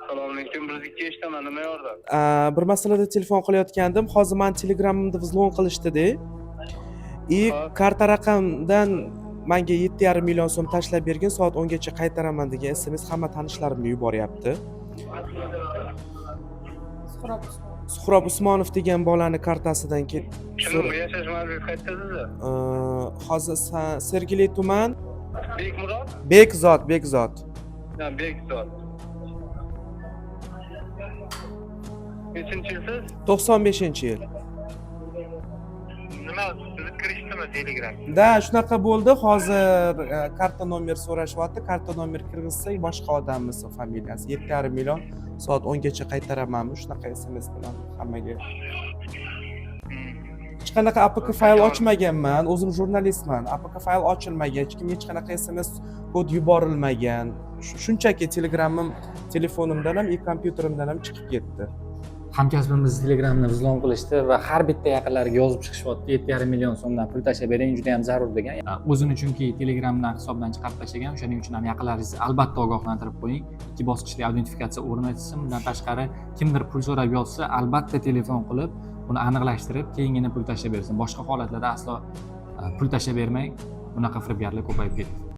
Assalomu bir ikki eshitaman, nima yordam? Bir masalada telefon qilayotgandim. Hozir meni Telegramimda vzlon qilishdi-da. Hop. Karta raqamdan menga 7,5 million so'm tashlab bergin, soat 10 gacha qaytaraman degan SMS hamma tanishlarimga yuboryapti. Suhrob Usmonov degan bolani kartasidan Kim bu yashash manzili qayerdasiz? hozir Sergeli tuman Bekmurod? Bekzod. Ha, Bekzod. Nechinchi yilsiz? 95-yil. Nima, sizni kirishdimi Telegram? Da, shunaqa bo'ldi. Hozir karta nomer so'rashyapti. Karta nomer kirgizsa, boshqa odamning familiyasi. 7,5 million soat 10 gacha qaytaramanmi? Shunaqa SMS bilan hammaga. Hech qanaqa APK fayl ochmaganman. O'zim jurnalistman. APK fayl ochilmagan, hech kimga hech qanaqa SMS kod yuborilmagan. Shunchaki Telegramim telefonimdan ham, kompyuterimdan ham chiqib ketdi. Hamkasbimiz Telegramni vzlon qilishdi va har bitta yaqinlariga yozib chiqishyapti. 7,5 million so'mdan pul tashlab bering, juda ham zarur degan. O'zini chunki Telegramdan hisobdan chiqarib tashlagan, o'shaning uchun ham yaqinlaringizni albatta ogohlantirib qo'ying. 2 bosqichli autentifikatsiya o'rnatilsin. Bundan tashqari kimdir pul so'rab yozsa, albatta telefon qilib, uni aniqlashtirib, keyingina pul tashlab bersin. Boshqa holatlarda aslo pul tashlab bermang. Bunaqa firibgarlik ko'payib ketdi.